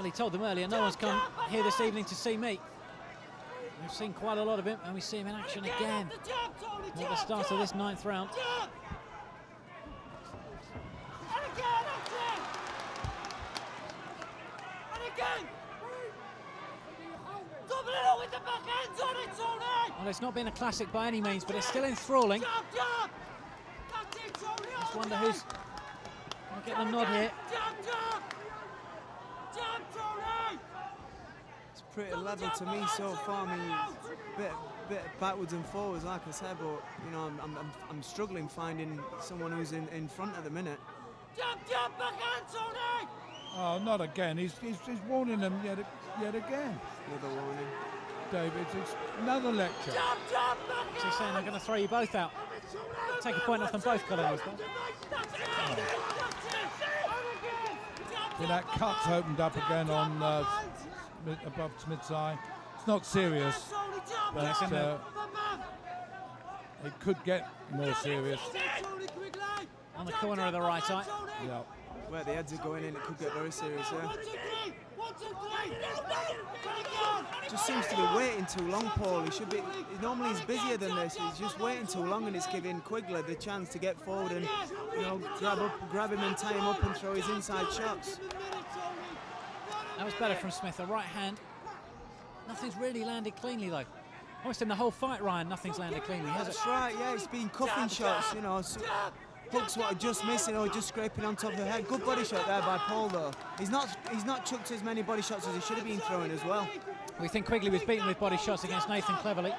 Well, he told them earlier, no one's come here this evening to see me. We've seen quite a lot of him, and we see him in action again at the start of this 9th round. Well, it's not been a classic by any means, but it's still enthralling. Just wonder who's going to get the nod here. It's pretty level to me so far. I mean, bit backwards and forwards, like I said, but you know, I'm struggling finding someone who's in front at the minute. Oh, not again. He's warning them yet again. Another warning. David, it's another lecture. So he's saying, I'm going to throw you both out. Take a point off them both, Colin. See, that cut's opened up again on above Smith's eye. It's not serious, but it could get more serious. On the corner of the right eye. Yeah. Where the heads are going in, it could get very serious, yeah. Just seems to be waiting too long, Paul. He should be. Normally he's busier than this. He's just waiting too long, and it's giving Quigley the chance to get forward and, you know, grab him and tie him up and throw his inside shots. That was better from Smith. The right hand. Nothing's really landed cleanly though. Almost in the whole fight, Ryan, nothing's landed cleanly, has it? That's right. Yeah, he's been cuffing shots. You know. So hooks what are just missing or just scraping on top of the head. Good body shot there by Paul though. He's not chucked as many body shots as he should have been throwing as well. We think Quigley was beaten with body shots against Nathan cleverly.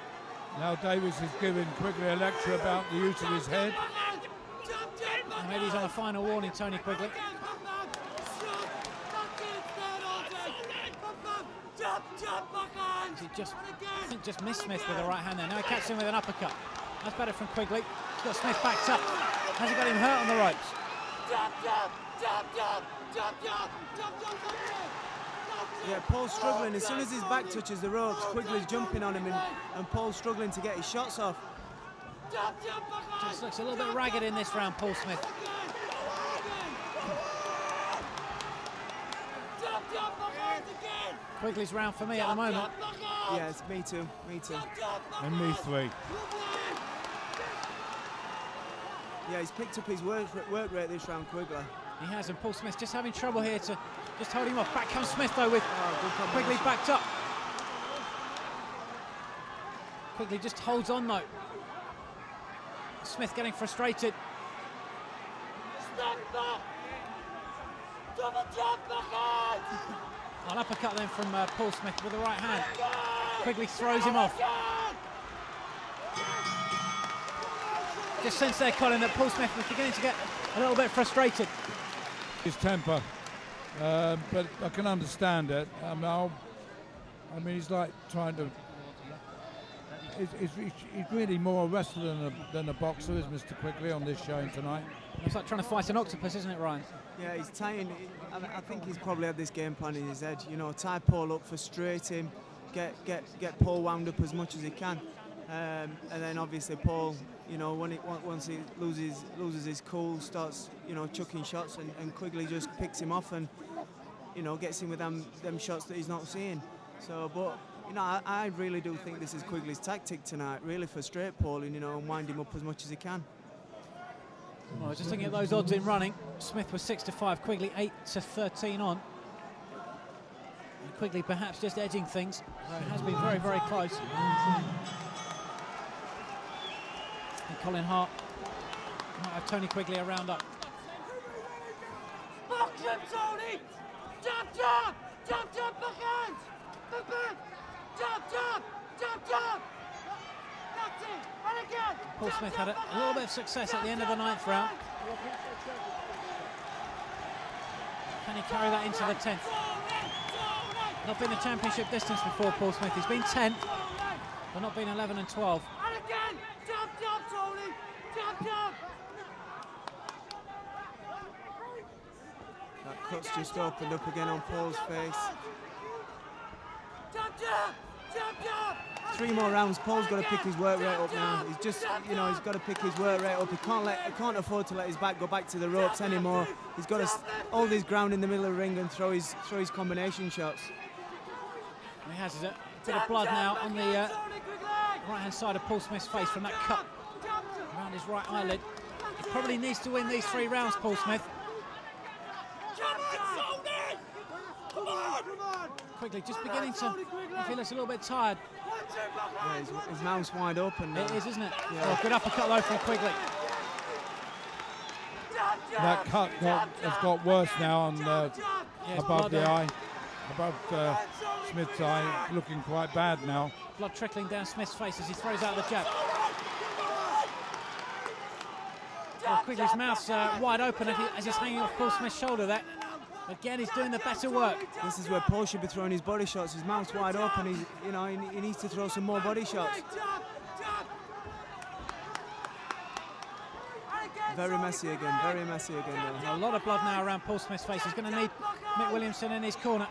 Now Davis is giving Quigley a lecture about the use of his head. And maybe he's on a final warning, Tony Quigley. He I think just missed Smith with the right hand there. Now he catches him with an uppercut. That's better from Quigley. He's got Smith backed up. Has he got him hurt on the ropes? Yeah, Paul's struggling. As soon as his back touches the ropes, Quigley's jumping on him and Paul's struggling to get his shots off. Just looks a little bit ragged in this round, Paul Smith. Quigley's round for me at the moment. Yeah, it's me too, me too. And me three. Yeah, he's picked up his work rate this round, Quigley. He has, and Paul Smith just having trouble here to just hold him off. Back comes Smith though with Quigley backed up. Quigley just holds on though. Smith getting frustrated. An uppercut then from Paul Smith with the right hand. Quigley throws him off. Just sense there, Colin, that Paul Smith was beginning to get a little bit frustrated. His temper, but I can understand it. I mean, he's like trying to. He's really more a wrestler than a boxer, is Mr. Quigley on this showing tonight. It's like trying to fight an octopus, isn't it, Ryan? Yeah, he's tying. I think he's probably had this game plan in his head. You know, tie Paul up, frustrate him, get Paul wound up as much as he can, and then obviously Paul, you know, once he loses his cool, starts, you know, chucking shots, and Quigley just picks him off and, you know, gets him with them shots that he's not seeing. So, but you know, I really do think this is Quigley's tactic tonight. Really frustrate Paul and, you know, and wind him up as much as he can. Well, just looking at those odds in running, Smith was 6-5, Quigley 8-13 on. And Quigley perhaps just edging things. It has been very, very close. And Colin Hart might have Tony Quigley a round up. Box him, Tony! Jump, jump! Jump, jump, backhand! Back! Jump, jump! Jump, jump! That's it! And again! Paul Smith had a little bit of success at the end of the 9th round. Can he carry that into the 10th? Not been the championship distance before, Paul Smith. He's been 10, but not been 11 and 12. And again! Jump, jump, Tony! Jump, jump! That cut's just opened up again on Paul's face. Jump, jump! Jump, jump! 3 more rounds. Paul's got to pick his work rate up now. He's just, you know, he's got to pick his work rate up. He can't afford to let his back go back to the ropes anymore. He's got to hold his ground in the middle of the ring and throw his combination shots. He has a bit of blood now on the right-hand side of Paul Smith's face from that cut around his right eyelid. He probably needs to win these 3 rounds, Paul Smith. Quigley just beginning to, if he looks a little bit tired. Yeah, his mouth's wide open now. It is, isn't it? Yeah. Oh, good uppercut though from Quigley. That cut has got worse now on above the eye, above Smith's eye, looking quite bad now. Blood trickling down Smith's face as he throws out the jab. Well, Quigley's mouth's wide open as he's hanging off Paul Smith's shoulder there. Again, he's doing the better work. This is where Paul should be throwing his body shots. His mouth's wide open. He's, you know, he needs to throw some more body shots. Very messy again. Very messy again. Now. A lot of blood now around Paul Smith's face. He's going to need Mick Williamson in his corner.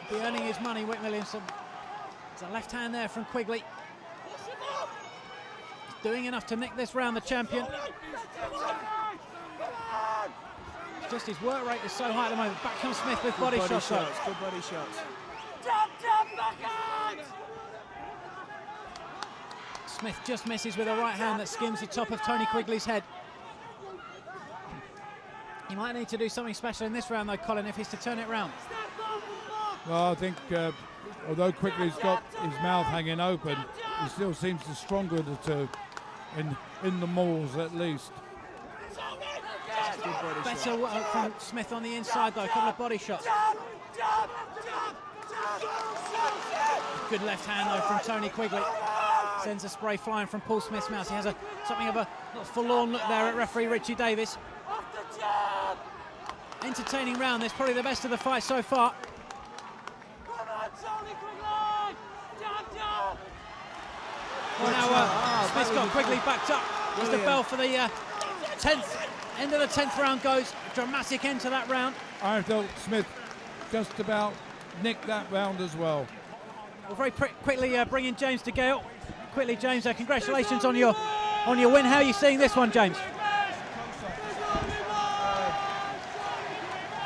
He'll be earning his money, Mick Williamson. There's a left hand there from Quigley. He's doing enough to nick this round, the champion. Just his work rate is so high at the moment. Back comes Smith with body shots. Good body shots. Smith just misses with a right hand that skims the top of Tony Quigley's head. He might need to do something special in this round though, Colin, if he's to turn it round. Well, I think although Quigley's got his mouth hanging open, he still seems the stronger of the two in the mauls at least. Better work from Smith on the inside though, a couple of body shots. Good left hand though from Tony Quigley. Sends a spray flying from Paul Smith's mouth. He has something of a forlorn look there at referee Richie Davis. Entertaining round, this probably the best of the fight so far. Well, now Smith's got Quigley backed up. There's the bell for the 10th. End of the 10th round goes. Dramatic end to that round. I thought Smith just about nicked that round as well. We'll very quickly bring in James De Gale. Quickly, James, congratulations on your win. How are you seeing this one, James?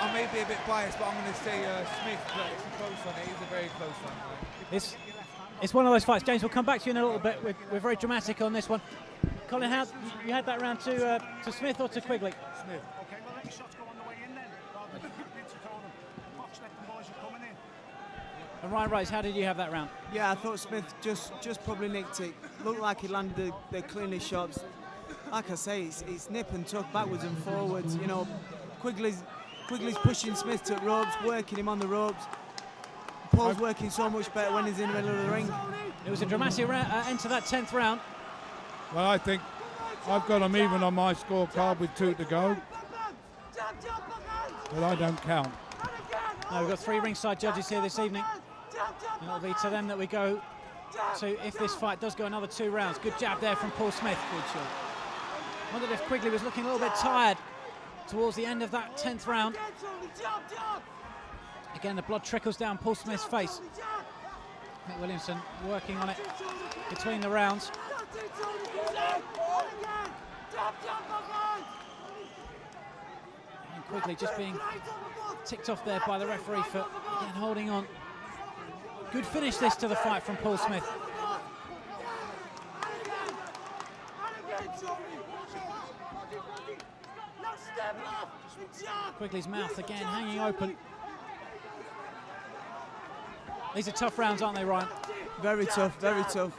I may be a bit biased, but I'm going to say Smith, but it's a close one. It is a very close one. It's one of those fights. James, we'll come back to you in a little bit. We're very dramatic on this one. Colin, how you had that round to Smith or to Quigley? Smith. Okay, well, let the shots go on the way in then, rather than to throw them. Fox, let the boys are coming in. And Ryan Rose, how did you have that round? Yeah, I thought Smith just probably nicked it. Looked like he landed the cleanest shots. Like I say, it's nip and tuck backwards and forwards. You know, Quigley's pushing Smith to ropes, working him on the ropes. Paul's working so much better when he's in the middle of the ring. It was a dramatic end to that 10th round. Well, I think I've got him even on my scorecard with 2 to go, but I don't count. No, we've got 3 ringside judges here this evening, and it'll be to them that we go to if this fight does go another 2 rounds. Good jab there from Paul Smith. Good shot. Wondered if Quigley was looking a little bit tired towards the end of that 10th round. Again, the blood trickles down Paul Smith's face. Mick Williamson working on it between the rounds. And Quigley just being ticked off there by the referee for again holding on. Good finish this to the fight from Paul Smith. Quigley's mouth again hanging open. These are tough rounds, aren't they, Ryan? Very tough, very tough.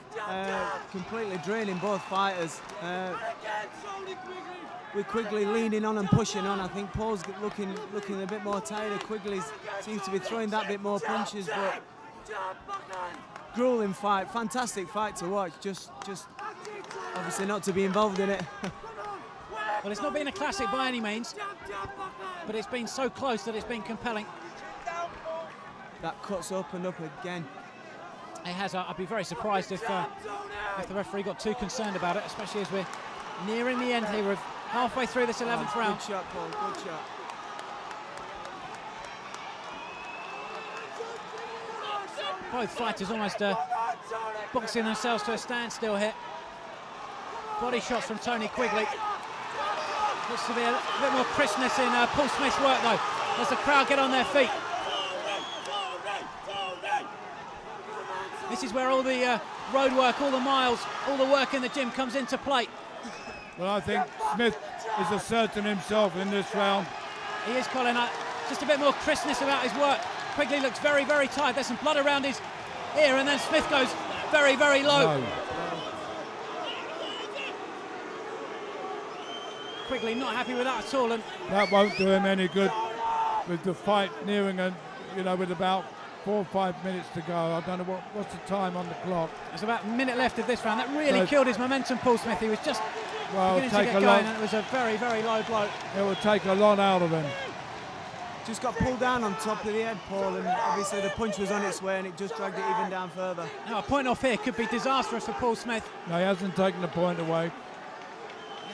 Completely draining both fighters. With Quigley leaning on and pushing on, I think Paul's looking a bit more tired. Quigley seems to be throwing that bit more punches, but grueling fight, fantastic fight to watch. Just obviously not to be involved in it. Well, it's not been a classic by any means, but it's been so close that it's been compelling. That cut's opened up again. It has. I'd be very surprised if the referee got too concerned about it, especially as we're nearing the end here. We're halfway through this 11th round. Good shot, Paul, good shot. Both fighters almost boxing themselves to a standstill here. Body shots from Tony Quigley. Looks to be a bit more crispness in Paul Smith's work though, as the crowd get on their feet. This is where all the road work, all the miles, all the work in the gym comes into play. Well, I think Smith is asserting himself in this round. He is, Colin. Just a bit more crispness about his work. Quigley looks very, very tired. There's some blood around his ear, and then Smith goes very, very low. No. Quigley not happy with that at all, and That won't do him any good with the fight nearing, and with about 4 or 5 minutes to go. I don't know what's the time on the clock. there's about a minute left of this round. That really killed his momentum, Paul Smith. He was just beginning to take get a going, lot. and it was a very, very low blow. It will take a lot out of him. Just got pulled down on top of the head, Paul, and obviously the punch was on its way and it just dragged it even down further. Now a point off here could be disastrous for Paul Smith. No, he hasn't taken the point away.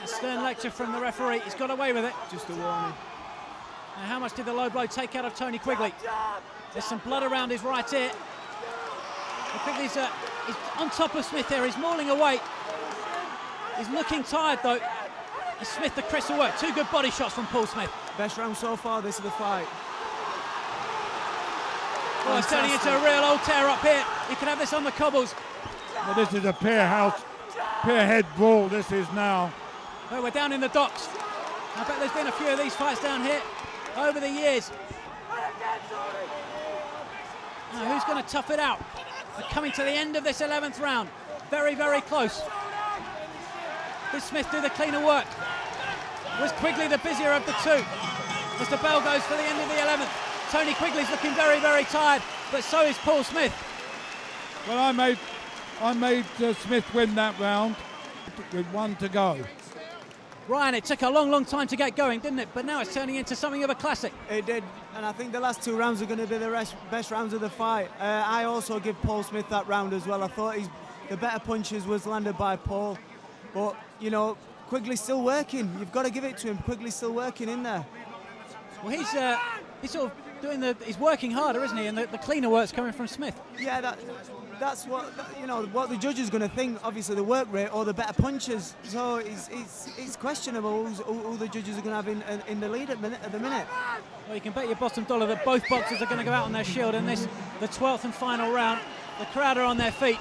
A stern lecture from the referee. He's got away with it. Just a warning. Now how much did the low blow take out of Tony Quigley? There's some blood around his right ear. Quigley's he's on top of Smith here. He's mauling away. He's looking tired though. And Smith, the crystal work. 2 good body shots from Paul Smith. Best round so far, this is the fight. Oh, it's turning into a real old tear up here. You can have this on the cobbles. Well, this is a pair head brawl. This is now. Oh, we're down in the docks. I bet there's been a few of these fights down here over the years. Now, who's going to tough it out? We're coming to the end of this 11th round. Very, very close. Did Smith do the cleaner work? Was Quigley the busier of the two? As the bell goes for the end of the 11th. Tony Quigley's looking very, very tired, but so is Paul Smith. Well, I made Smith win that round with 1 to go. Ryan, it took a long, long time to get going, didn't it? But now it's turning into something of a classic. It did, and I think the last 2 rounds are going to be the best rounds of the fight. I also give Paul Smith that round as well. I thought the better punches was landed by Paul, but Quigley's still working. You've got to give it to him. Quigley's still working in there. Well, he's sort of doing he's working harder, isn't he? And the cleaner work's coming from Smith. Yeah, that's what what the judge is going to think. Obviously, the work rate or the better punches. So it's questionable who the judges are going to have in the lead at the minute. Well, you can bet your bottom dollar that both boxers are going to go out on their shield in this, the 12th and final round. The crowd are on their feet.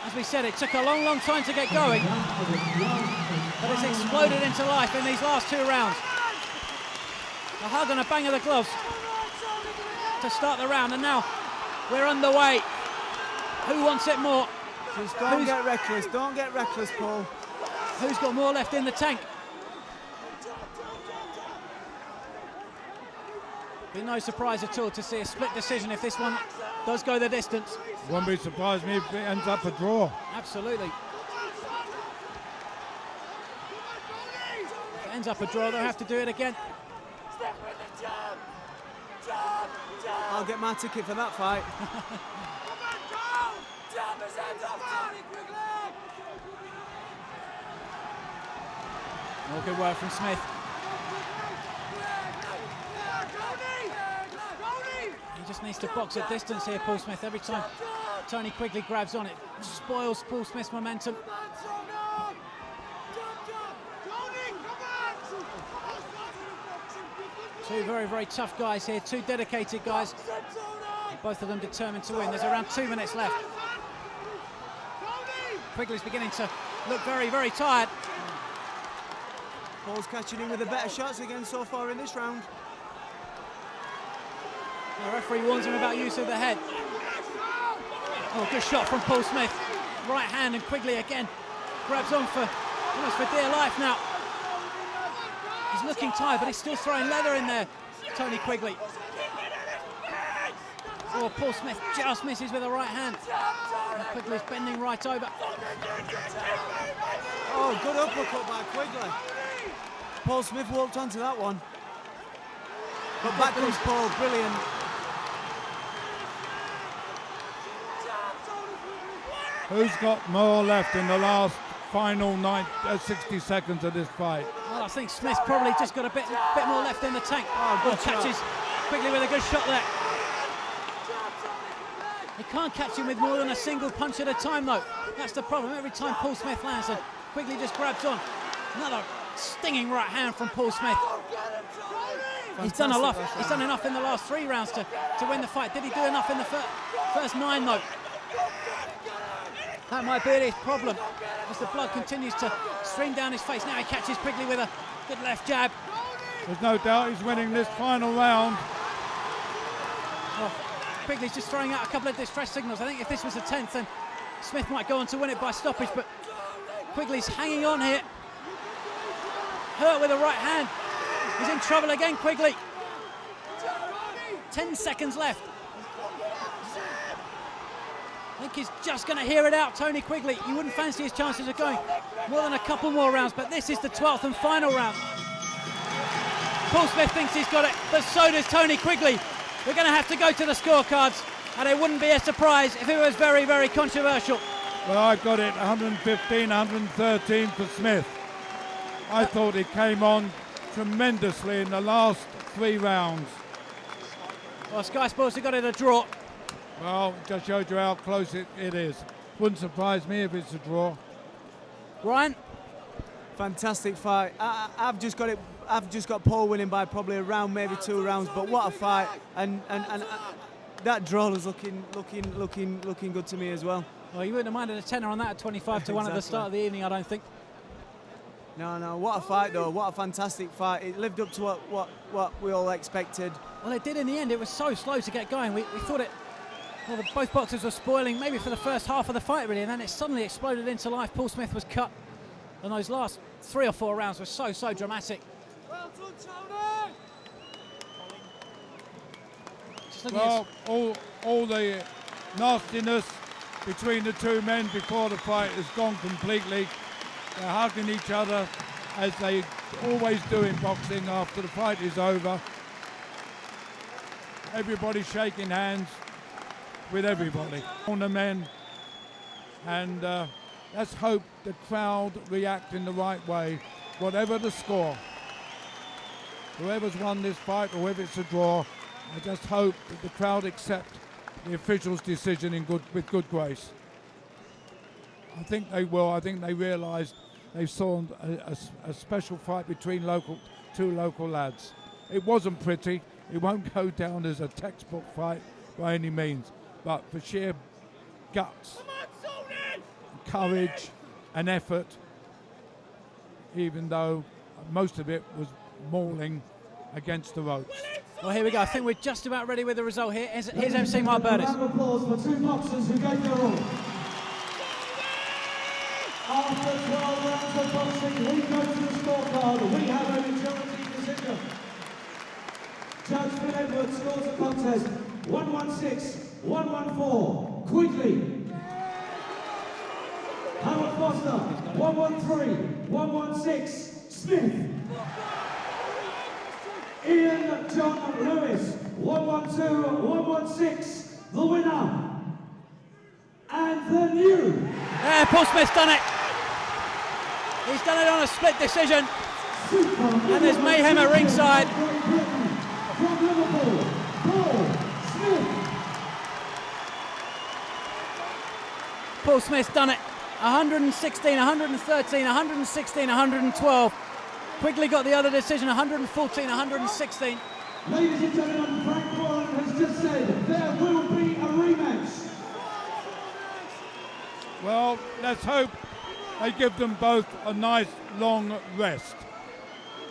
As we said, it took a long, long time to get going, but it's exploded into life in these last 2 rounds. A hug and a bang of the gloves to start the round, and now we're underway. Who wants it more? Just don't get reckless. Don't get reckless, Paul. Who's got more left in the tank? Be no surprise at all to see a split decision if this one does go the distance. Won't be surprised me if it ends up a draw. Absolutely. If it ends up a draw, they'll have to do it again. I'll get my ticket for that fight. All good work from Smith. He just needs to box at distance here, Paul Smith. Every time Tony Quigley grabs on, it spoils Paul Smith's momentum. Two very, very tough guys here, 2 dedicated guys. Both of them determined to win. There's around 2 minutes left. Quigley's beginning to look very, very tired. Paul's catching in with the better shots again so far in this round. The referee warns him about use of the head. Oh, good shot from Paul Smith. Right hand, and Quigley again grabs on for almost for dear life now. He's looking tired, but he's still throwing leather in there, Tony Quigley. Oh, Paul Smith just misses with the right hand. And Quigley's bending right over. Oh, good uppercut by Quigley. Paul Smith walked onto that one. But back comes Paul, brilliant. Who's got more left in the last final 60 seconds of this fight? Well, I think Smith's probably just got a bit more left in the tank. Oh, good catches Quigley with a good shot there. He can't catch him with more than a single punch at a time, though. That's the problem. Every time Paul Smith lands, and Quigley just grabs on. Another stinging right hand from Paul Smith. He's done a lot. He's done enough in the last 3 rounds to win the fight. Did he do enough in the first 9, though? That might be his problem, as the blood continues to stream down his face. Now he catches Quigley with a good left jab. There's no doubt he's winning this final round. Well, Quigley's just throwing out a couple of distress signals. I think if this was the 10th, then Smith might go on to win it by stoppage, but Quigley's hanging on here. Hurt with a right hand. He's in trouble again, Quigley. 10 seconds left. I think he's just going to hear it out, Tony Quigley. You wouldn't fancy his chances of going more than a couple more rounds, but this is the 12th and final round. Paul Smith thinks he's got it, but so does Tony Quigley. We're going to have to go to the scorecards, and it wouldn't be a surprise if it was very, very controversial. Well, I've got it 115, 113 for Smith. I thought he came on tremendously in the last 3 rounds. Well, Sky Sports have got it a draw. Well, it just showed you how close it is. Wouldn't surprise me if it's a draw. Ryan? Fantastic fight. I've just got it. I've just got Paul winning by probably a round, maybe 2 rounds. But what a fight! And that draw is looking good to me as well. Well, you wouldn't have minded a tenner on that at 25 to 1 at the start of the evening, I don't think. No, what a fight though! What a fantastic fight! It lived up to what we all expected. Well, it did in the end. It was so slow to get going. We thought it. Well, both boxers were spoiling maybe for the first half of the fight, really, and then it suddenly exploded into life. Paul Smith was cut, and those last 3 or 4 rounds were so dramatic. Well done, Tony! Just looking Well, all the nastiness between the 2 men before the fight has gone completely. They're hugging each other, as they always do in boxing after the fight is over. Everybody shaking hands with everybody, on the men, and let's hope the crowd react in the right way, whatever the score. Whoever's won this fight, or whether it's a draw, I just hope that the crowd accept the officials' decision with good grace. I think they will. I think they realised they saw a special fight between 2 local lads. It wasn't pretty. It won't go down as a textbook fight by any means. But for sheer guts, courage and effort, even though most of it was mauling against the ropes. Well, here we go. I think we're just about ready with the result here. Here's MC Mark Burtis. Round of applause for 2 boxers who gave their all. After 12 rounds of boxing, we go to the scorecard. We have a majority decision. Judge Phil Edwards scores the contest 116-114. Quigley. Howard Foster 113-116. Smith. Ian John Lewis 112-116. The winner. And the new. Yeah, Paul Smith's done it. He's done it on a split decision. And there's mayhem at ringside. From Liverpool, Paul Smith. Paul Smith's done it. 116, 113, 116, 112. Quigley got the other decision, 114, 116. Ladies and gentlemen, Frank Warren has just said there will be a rematch. Well, let's hope they give them both a nice long rest.